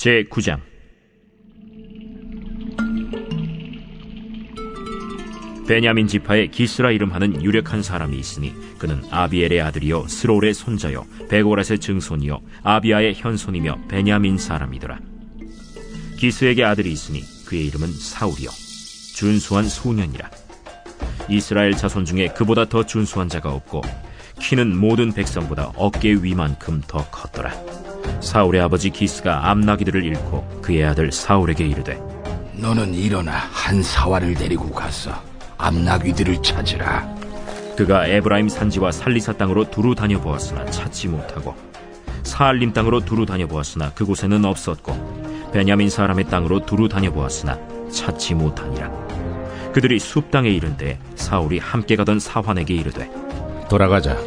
제9장. 베냐민 지파에 기스라 이름하는 유력한 사람이 있으니 그는 아비엘의 아들이요 스롤의 손자요 베고랏의 증손이요 아비아의 현손이며 베냐민 사람이더라. 기스에게 아들이 있으니 그의 이름은 사울이요 준수한 소년이라. 이스라엘 자손 중에 그보다 더 준수한 자가 없고 키는 모든 백성보다 어깨 위만큼 더 컸더라. 사울의 아버지 기스가 암나기들을 잃고 그의 아들 사울에게 이르되, 너는 일어나 한 사활을 데리고 가서 암나귀들을 찾으라. 그가 에브라임 산지와 살리사 땅으로 두루 다녀보았으나 찾지 못하고 사알림 땅으로 두루 다녀보았으나 그곳에는 없었고 베냐민 사람의 땅으로 두루 다녀보았으나 찾지 못하니라. 그들이 숲 땅에 이른데 사울이 함께 가던 사환에게 이르되, 돌아가자.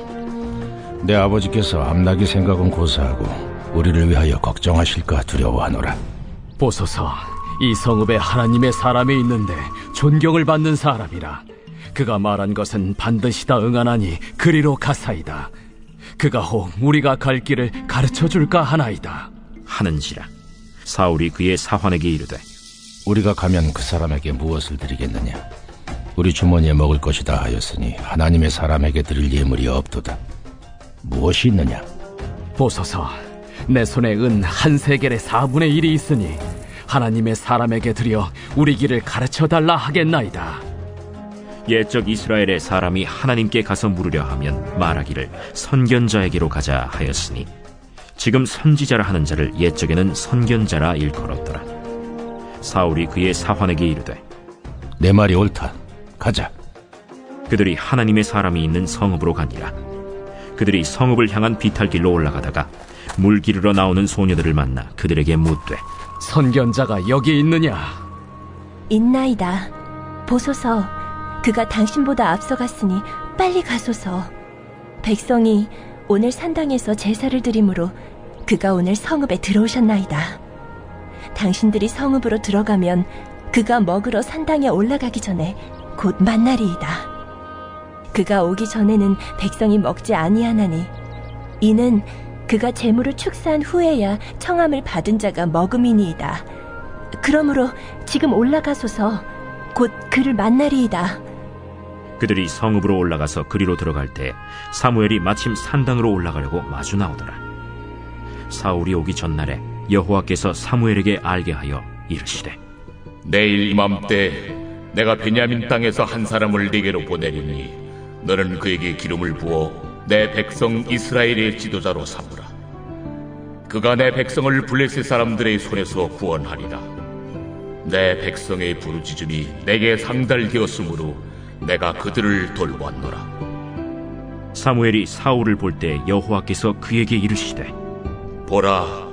내 아버지께서 암나귀 생각은 고사하고 우리를 위하여 걱정하실까 두려워하노라. 보소서, 이 성읍에 하나님의 사람이 있는데 존경을 받는 사람이라. 그가 말한 것은 반드시 다 응하나니 그리로 가사이다. 그가 혹 우리가 갈 길을 가르쳐줄까 하나이다 하는지라. 사울이 그의 사환에게 이르되, 우리가 가면 그 사람에게 무엇을 드리겠느냐? 우리 주머니에 먹을 것이다 하였으니 하나님의 사람에게 드릴 예물이 없도다. 무엇이 있느냐? 보소서, 내 손에 은 한 세겔의 4분의 1이 있으니 하나님의 사람에게 드려 우리 길을 가르쳐달라 하겠나이다. 옛적 이스라엘의 사람이 하나님께 가서 물으려 하면 말하기를 선견자에게로 가자 하였으니 지금 선지자라 하는 자를 옛적에는 선견자라 일컬었더라. 사울이 그의 사환에게 이르되, 내 말이 옳다. 가자. 그들이 하나님의 사람이 있는 성읍으로 가니라. 그들이 성읍을 향한 비탈길로 올라가다가 물 기르러 나오는 소녀들을 만나 그들에게 묻되, 선견자가 여기 있느냐? 있나이다. 보소서, 그가 당신보다 앞서갔으니 빨리 가소서. 백성이 오늘 산당에서 제사를 드리므로 그가 오늘 성읍에 들어오셨나이다. 당신들이 성읍으로 들어가면 그가 먹으러 산당에 올라가기 전에 곧 만나리이다. 그가 오기 전에는 백성이 먹지 아니하나니 이는 그가 재물을 축사한 후에야 청함을 받은 자가 먹음이니이다. 그러므로 지금 올라가소서. 곧 그를 만나리이다. 그들이 성읍으로 올라가서 그리로 들어갈 때 사무엘이 마침 산당으로 올라가려고 마주 나오더라. 사울이 오기 전날에 여호와께서 사무엘에게 알게 하여 이르시되, 내일 이맘때 내가 베냐민 땅에서 한 사람을 네게로 보내리니 너는 그에게 기름을 부어 내 백성 이스라엘의 지도자로 삼으라. 그가 내 백성을 블레셋 사람들의 손에서 구원하리라. 내 백성의 부르짖음이 내게 상달되었으므로 내가 그들을 돌보았노라. 사무엘이 사울을 볼 때 여호와께서 그에게 이르시되, 보라,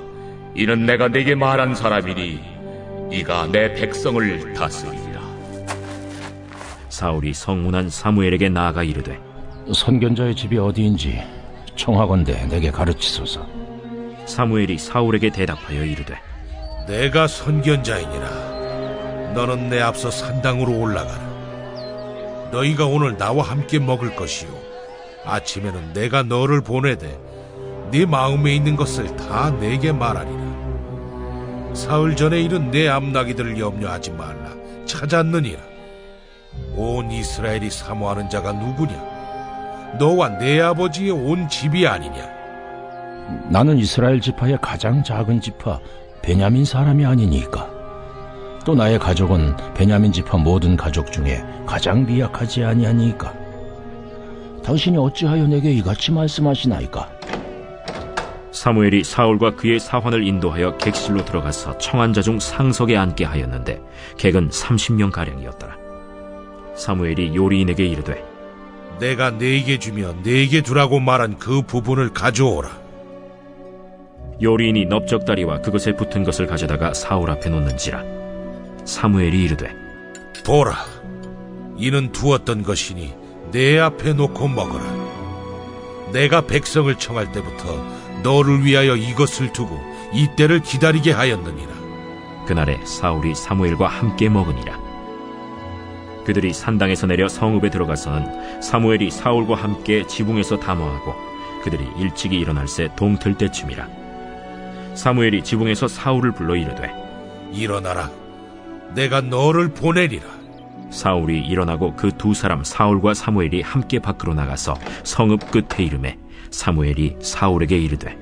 이는 내가 네게 말한 사람이니 이가 내 백성을 다스리리라. 사울이 성문한 사무엘에게 나아가 이르되, 선견자의 집이 어디인지 청하건대 내게 가르치소서. 사무엘이 사울에게 대답하여 이르되, 내가 선견자이니라. 너는 내 앞서 산당으로 올라가라. 너희가 오늘 나와 함께 먹을 것이요 아침에는 내가 너를 보내되 네 마음에 있는 것을 다 내게 말하리라. 사흘 전에 이른 내 암나기들을 염려하지 말라. 찾았느니라. 온 이스라엘이 사모하는 자가 누구냐? 너와 내 아버지의 온 집이 아니냐? 나는 이스라엘 지파의 가장 작은 지파 베냐민 사람이 아니니까. 또 나의 가족은 베냐민 지파 모든 가족 중에 가장 미약하지 아니하니까. 당신이 어찌하여 내게 이같이 말씀하시나이까? 사무엘이 사울과 그의 사환을 인도하여 객실로 들어가서 청한 자 중 상석에 앉게 하였는데 객은 30명가량이었더라. 사무엘이 요리인에게 이르되, 내가 네게 주며 네게 두라고 말한 그 부분을 가져오라. 요리인이 넓적다리와 그것에 붙은 것을 가져다가 사울 앞에 놓는지라. 사무엘이 이르되, 보라, 이는 두었던 것이니 내 앞에 놓고 먹어라. 내가 백성을 청할 때부터 너를 위하여 이것을 두고 이때를 기다리게 하였느니라. 그날에 사울이 사무엘과 함께 먹으니라. 그들이 산당에서 내려 성읍에 들어가서는 사무엘이 사울과 함께 지붕에서 담화하고 그들이 일찍이 일어날새 동틀 때쯤이라. 사무엘이 지붕에서 사울을 불러 이르되 일어나라. 내가 너를 보내리라. 사울이 일어나고 그 두 사람 사울과 사무엘이 함께 밖으로 나가서 성읍 끝에 이르매 사무엘이 사울에게 이르되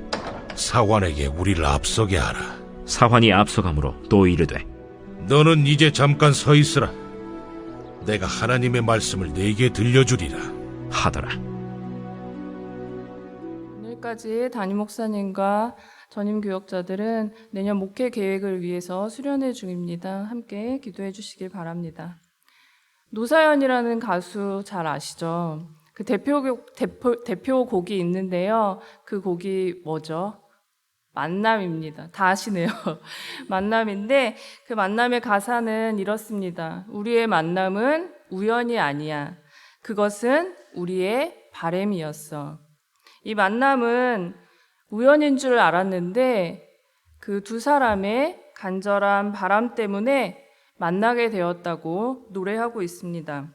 사환에게 우리를 앞서게 하라. 사환이 앞서가므로 또 이르되 너는 이제 잠깐 서 있으라. 내가 하나님의 말씀을 네게 들려주리라 하더라. 오늘까지 담임 목사님과 전임 교역자들은 내년 목회 계획을 위해서 수련회 중입니다. 함께 기도해 주시길 바랍니다. 노사연이라는 가수 잘 아시죠? 그 대표곡이 있는데요. 그 곡이 뭐죠? 만남입니다. 다 아시네요. 만남인데 그 만남의 가사는 이렇습니다. 우리의 만남은 우연이 아니야. 그것은 우리의 바램이었어. 이 만남은 우연인 줄 알았는데 그 두 사람의 간절한 바람 때문에 만나게 되었다고 노래하고 있습니다.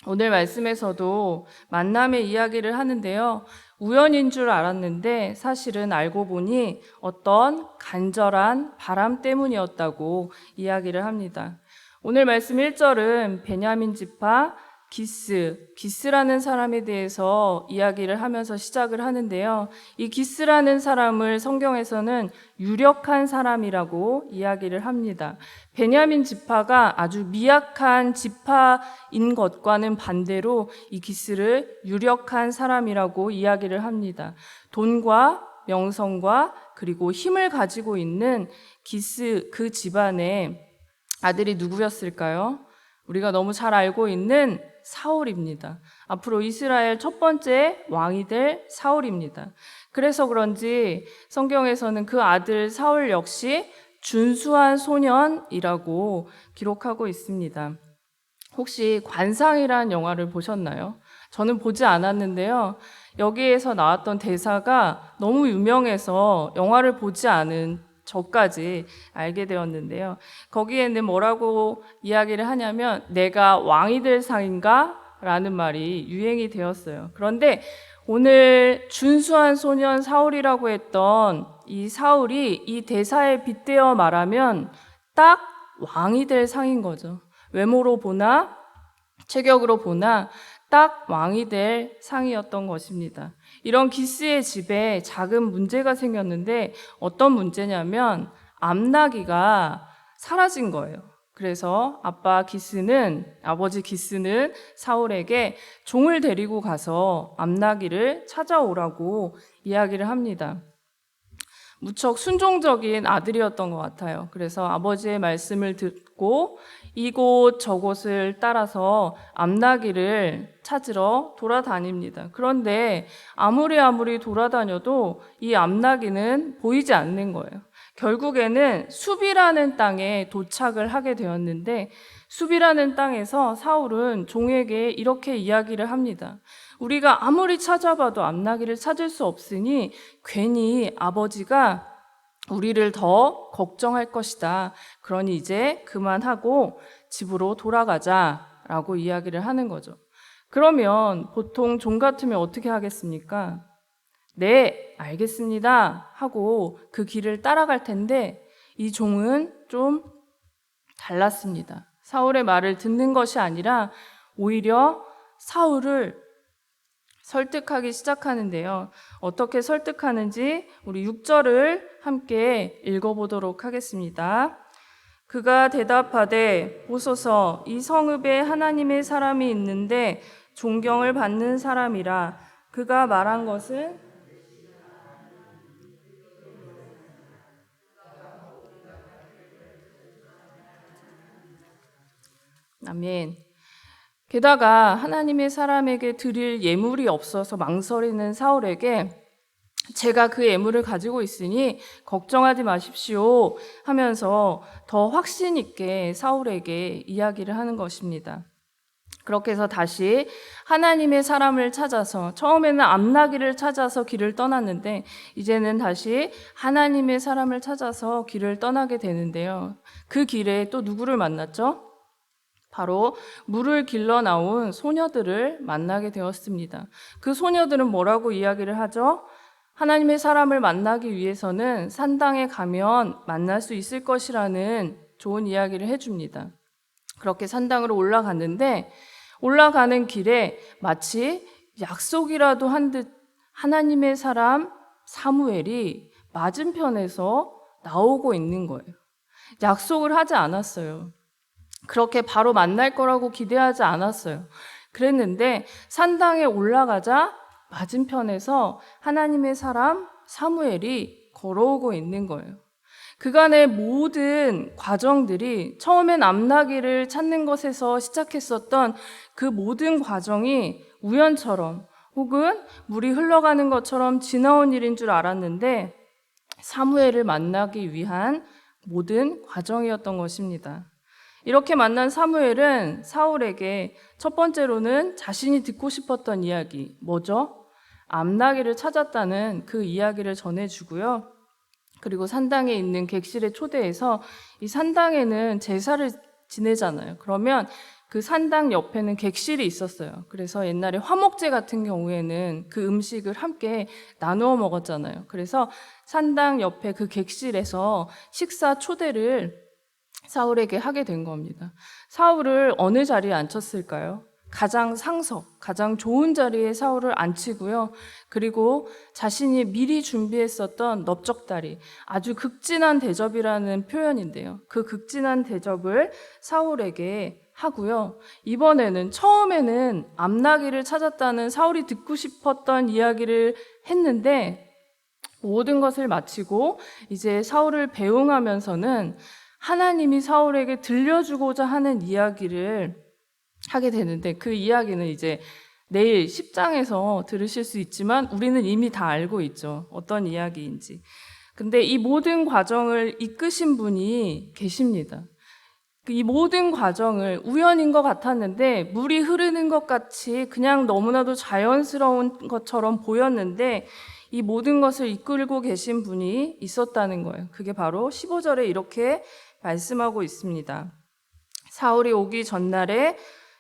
오늘 말씀에서도 만남의 이야기를 하는데요. 우연인 줄 알았는데 사실은 알고 보니 어떤 간절한 바람 때문이었다고 이야기를 합니다. 오늘 말씀 1절은 베냐민 지파 기스라는 사람에 대해서 이야기를 하면서 시작을 하는데요. 이 기스라는 사람을 성경에서는 유력한 사람이라고 이야기를 합니다. 베냐민 지파가 아주 미약한 지파인 것과는 반대로 이 기스를 유력한 사람이라고 이야기를 합니다. 돈과 명성과 그리고 힘을 가지고 있는 기스 그 집안의 아들이 누구였을까요? 우리가 너무 잘 알고 있는 사울입니다. 앞으로 이스라엘 첫 번째 왕이 될 사울입니다. 그래서 그런지 성경에서는 그 아들 사울 역시 준수한 소년이라고 기록하고 있습니다. 혹시 관상이란 영화를 보셨나요? 저는 보지 않았는데요. 여기에서 나왔던 대사가 너무 유명해서 영화를 보지 않은 저까지 알게 되었는데요. 거기에는 뭐라고 이야기를 하냐면 내가 왕이 될 상인가? 라는 말이 유행이 되었어요. 그런데 오늘 준수한 소년 사울이라고 했던 이 사울이 이 대사에 빗대어 말하면 딱 왕이 될 상인 거죠. 외모로 보나 체격으로 보나 딱 왕이 될 상이었던 것입니다. 이런 기스의 집에 작은 문제가 생겼는데 어떤 문제냐면 암나기가 사라진 거예요. 그래서 아버지 기스는 사울에게 종을 데리고 가서 암나기를 찾아오라고 이야기를 합니다. 무척 순종적인 아들이었던 것 같아요. 그래서 아버지의 말씀을 듣고 이곳 저곳을 따라서 암나기를 찾으러 돌아다닙니다. 그런데 아무리 돌아다녀도 이 암나기는 보이지 않는 거예요. 결국에는 숲이라는 땅에 도착을 하게 되었는데 숲이라는 땅에서 사울은 종에게 이렇게 이야기를 합니다. 우리가 아무리 찾아봐도 암나기를 찾을 수 없으니 괜히 아버지가 우리를 더 걱정할 것이다. 그러니 이제 그만하고 집으로 돌아가자라고 이야기를 하는 거죠. 그러면 보통 종 같으면 어떻게 하겠습니까? 네, 알겠습니다 하고 그 길을 따라갈 텐데 이 종은 좀 달랐습니다. 사울의 말을 듣는 것이 아니라 오히려 사울을 설득하기 시작하는데요. 어떻게 설득하는지 우리 6절을 함께 읽어보도록 하겠습니다. 그가 대답하되 보소서 이 성읍에 하나님의 사람이 있는데 존경을 받는 사람이라. 그가 말한 것은 아멘. 게다가 하나님의 사람에게 드릴 예물이 없어서 망설이는 사울에게 제가 그 예물을 가지고 있으니 걱정하지 마십시오 하면서 더 확신 있게 사울에게 이야기를 하는 것입니다. 그렇게 해서 다시 하나님의 사람을 찾아서 처음에는 암나기를 찾아서 길을 떠났는데 이제는 다시 하나님의 사람을 찾아서 길을 떠나게 되는데요. 그 길에 또 누구를 만났죠? 바로 물을 길러 나온 소녀들을 만나게 되었습니다. 그 소녀들은 뭐라고 이야기를 하죠? 하나님의 사람을 만나기 위해서는 산당에 가면 만날 수 있을 것이라는 좋은 이야기를 해줍니다. 그렇게 산당으로 올라갔는데 올라가는 길에 마치 약속이라도 한 듯 하나님의 사람 사무엘이 맞은편에서 나오고 있는 거예요. 약속을 하지 않았어요. 그렇게 바로 만날 거라고 기대하지 않았어요. 그랬는데 산당에 올라가자 맞은편에서 하나님의 사람 사무엘이 걸어오고 있는 거예요. 그간의 모든 과정들이 처음엔 암나귀를 찾는 것에서 시작했었던 그 모든 과정이 우연처럼 혹은 물이 흘러가는 것처럼 지나온 일인 줄 알았는데 사무엘을 만나기 위한 모든 과정이었던 것입니다. 이렇게 만난 사무엘은 사울에게 첫 번째로는 자신이 듣고 싶었던 이야기, 뭐죠? 암나귀를 찾았다는 그 이야기를 전해주고요. 그리고 산당에 있는 객실에 초대해서 이 산당에는 제사를 지내잖아요. 그러면 그 산당 옆에는 객실이 있었어요. 그래서 옛날에 화목제 같은 경우에는 그 음식을 함께 나누어 먹었잖아요. 그래서 산당 옆에 그 객실에서 식사 초대를 사울에게 하게 된 겁니다. 사울을 어느 자리에 앉혔을까요? 가장 상석, 가장 좋은 자리에 사울을 앉히고요. 그리고 자신이 미리 준비했었던 넓적다리, 아주 극진한 대접이라는 표현인데요. 그 극진한 대접을 사울에게 하고요. 이번에는 처음에는 암나귀를 찾았다는 사울이 듣고 싶었던 이야기를 했는데 모든 것을 마치고 이제 사울을 배웅하면서는 하나님이 사울에게 들려주고자 하는 이야기를 하게 되는데 그 이야기는 이제 내일 10장에서 들으실 수 있지만 우리는 이미 다 알고 있죠. 어떤 이야기인지. 근데 이 모든 과정을 이끄신 분이 계십니다. 이 모든 과정을 우연인 것 같았는데 물이 흐르는 것 같이 그냥 너무나도 자연스러운 것처럼 보였는데 이 모든 것을 이끌고 계신 분이 있었다는 거예요. 그게 바로 15절에 이렇게 말씀하고 있습니다. 사울이 오기 전날에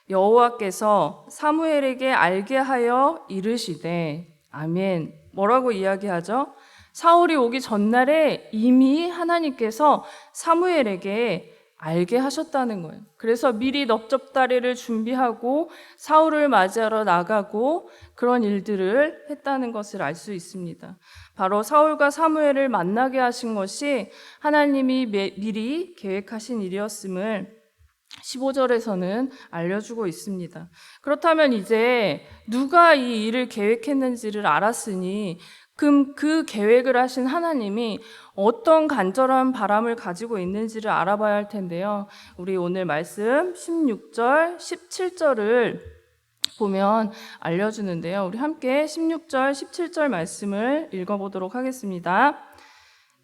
여호와께서 사무엘에게 알게 하여 이르시되 아멘. 뭐라고 이야기하죠? 사울이 오기 전날에 이미 하나님께서 사무엘에게 알게 하셨다는 거예요. 그래서 미리 넓적다리를 준비하고 사울을 맞이하러 나가고 그런 일들을 했다는 것을 알 수 있습니다. 바로 사울과 사무엘을 만나게 하신 것이 하나님이 미리 계획하신 일이었음을 15절에서는 알려주고 있습니다. 그렇다면 이제 누가 이 일을 계획했는지를 알았으니 그럼 그 계획을 하신 하나님이 어떤 간절한 바람을 가지고 있는지를 알아봐야 할 텐데요. 우리 오늘 말씀 16절, 17절을 보면 알려주는데요. 우리 함께 16절, 17절 말씀을 읽어보도록 하겠습니다.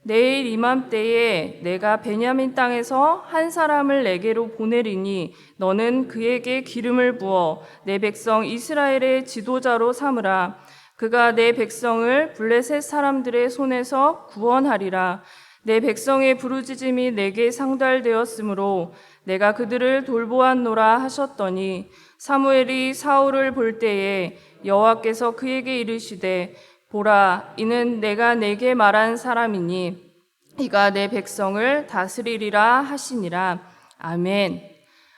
내일 이맘때에 내가 베냐민 땅에서 한 사람을 내게로 보내리니 너는 그에게 기름을 부어 내 백성 이스라엘의 지도자로 삼으라. 그가 내 백성을 블레셋 사람들의 손에서 구원하리라. 내 백성의 부르짖음이 내게 상달되었으므로 내가 그들을 돌보았노라 하셨더니 사무엘이 사울을 볼 때에 여호와께서 그에게 이르시되 보라, 이는 내가 내게 말한 사람이니 이가 내 백성을 다스리리라 하시니라. 아멘.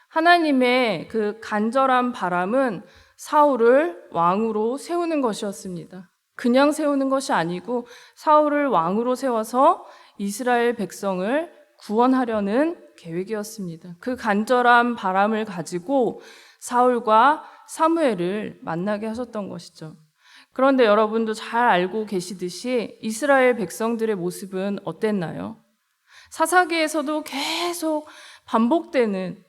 하나님의 그 간절한 바람은 사울을 왕으로 세우는 것이었습니다. 그냥 세우는 것이 아니고 사울을 왕으로 세워서 이스라엘 백성을 구원하려는 계획이었습니다. 그 간절한 바람을 가지고 사울과 사무엘을 만나게 하셨던 것이죠. 그런데 여러분도 잘 알고 계시듯이 이스라엘 백성들의 모습은 어땠나요? 사사기에서도 계속 반복되는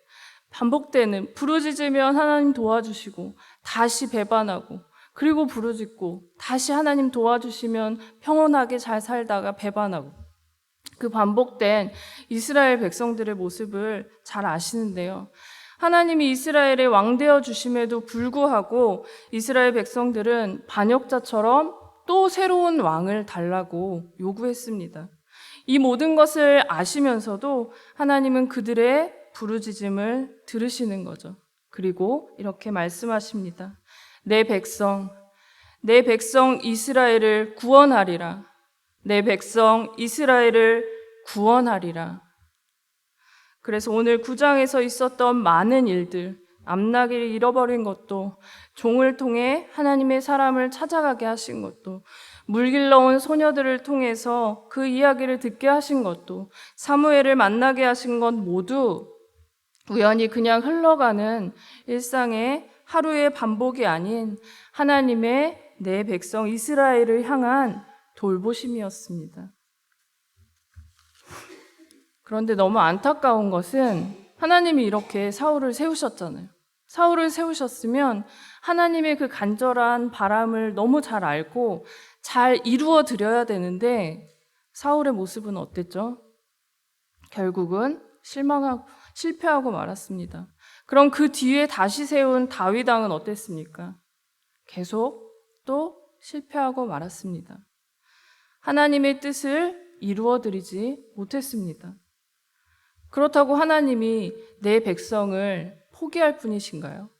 부르짖으면 하나님 도와주시고 다시 배반하고 그리고 부르짖고 다시 하나님 도와주시면 평온하게 잘 살다가 배반하고 그 반복된 이스라엘 백성들의 모습을 잘 아시는데요. 하나님이 이스라엘의 왕 되어 주심에도 불구하고 이스라엘 백성들은 반역자처럼 또 새로운 왕을 달라고 요구했습니다. 이 모든 것을 아시면서도 하나님은 그들의 부르짖음을 들으시는 거죠. 그리고 이렇게 말씀하십니다. 내 백성, 내 백성 이스라엘을 구원하리라. 내 백성 이스라엘을 구원하리라. 그래서 오늘 9장에서 있었던 많은 일들, 암나기를 잃어버린 것도, 종을 통해 하나님의 사람을 찾아가게 하신 것도, 물길러 온 소녀들을 통해서 그 이야기를 듣게 하신 것도, 사무엘을 만나게 하신 것 모두 우연히 그냥 흘러가는 일상의 하루의 반복이 아닌 하나님의 내 백성 이스라엘을 향한 돌보심이었습니다. 그런데 너무 안타까운 것은 하나님이 이렇게 사울을 세우셨잖아요. 사울을 세우셨으면 하나님의 그 간절한 바람을 너무 잘 알고 잘 이루어 드려야 되는데 사울의 모습은 어땠죠? 결국은 실패하고 말았습니다. 그럼 그 뒤에 다시 세운 다윗 왕은 어땠습니까? 계속 또 실패하고 말았습니다. 하나님의 뜻을 이루어 드리지 못했습니다. 그렇다고 하나님이 내 백성을 포기할 뿐이신가요?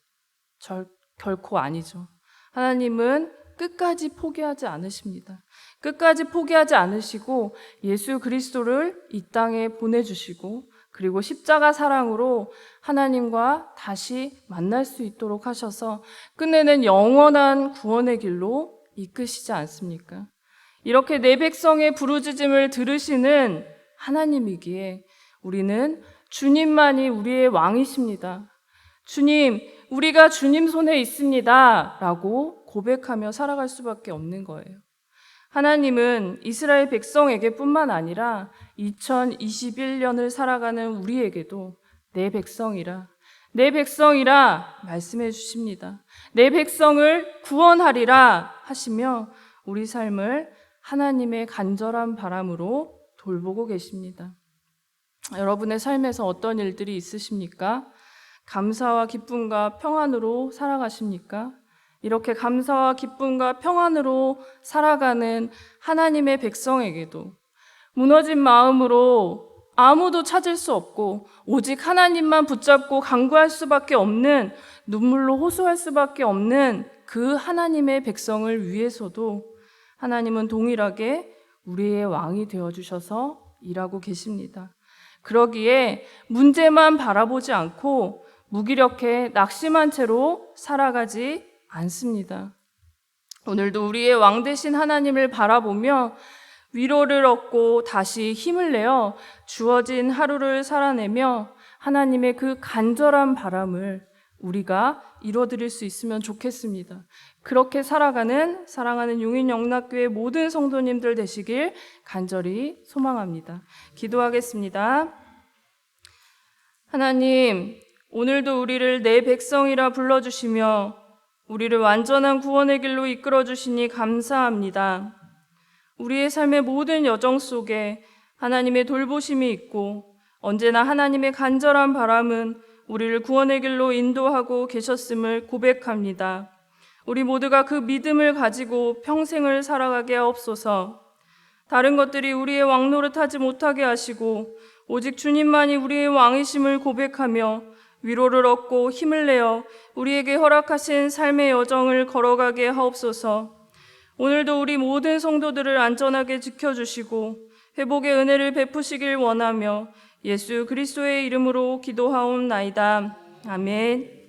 결코 아니죠. 하나님은 끝까지 포기하지 않으십니다. 끝까지 포기하지 않으시고 예수 그리스도를 이 땅에 보내주시고 그리고 십자가 사랑으로 하나님과 다시 만날 수 있도록 하셔서 끝내는 영원한 구원의 길로 이끄시지 않습니까? 이렇게 내 백성의 부르짖음을 들으시는 하나님이기에 우리는 주님만이 우리의 왕이십니다. 주님, 우리가 주님 손에 있습니다. 라고 고백하며 살아갈 수밖에 없는 거예요. 하나님은 이스라엘 백성에게 뿐만 아니라 2021년을 살아가는 우리에게도 내 백성이라 말씀해 주십니다. 내 백성을 구원하리라 하시며 우리 삶을 하나님의 간절한 바람으로 돌보고 계십니다. 여러분의 삶에서 어떤 일들이 있으십니까? 감사와 기쁨과 평안으로 살아가십니까? 이렇게 감사와 기쁨과 평안으로 살아가는 하나님의 백성에게도 무너진 마음으로 아무도 찾을 수 없고 오직 하나님만 붙잡고 간구할 수밖에 없는, 눈물로 호소할 수밖에 없는 그 하나님의 백성을 위해서도 하나님은 동일하게 우리의 왕이 되어주셔서 일하고 계십니다. 그러기에 문제만 바라보지 않고 무기력해 낙심한 채로 살아가지 않습니다. 오늘도 우리의 왕 되신 하나님을 바라보며 위로를 얻고 다시 힘을 내어 주어진 하루를 살아내며 하나님의 그 간절한 바람을 우리가 이뤄드릴 수 있으면 좋겠습니다. 그렇게 살아가는 사랑하는 용인영락교회 모든 성도님들 되시길 간절히 소망합니다. 기도하겠습니다. 하나님, 오늘도 우리를 내 백성이라 불러주시며 우리를 완전한 구원의 길로 이끌어주시니 감사합니다. 우리의 삶의 모든 여정 속에 하나님의 돌보심이 있고 언제나 하나님의 간절한 바람은 우리를 구원의 길로 인도하고 계셨음을 고백합니다. 우리 모두가 그 믿음을 가지고 평생을 살아가게 하옵소서. 다른 것들이 우리의 왕 노릇하지 못하게 하시고 오직 주님만이 우리의 왕이심을 고백하며 위로를 얻고 힘을 내어 우리에게 허락하신 삶의 여정을 걸어가게 하옵소서. 오늘도 우리 모든 성도들을 안전하게 지켜주시고 회복의 은혜를 베푸시길 원하며 예수 그리스도의 이름으로 기도하옵나이다. 아멘.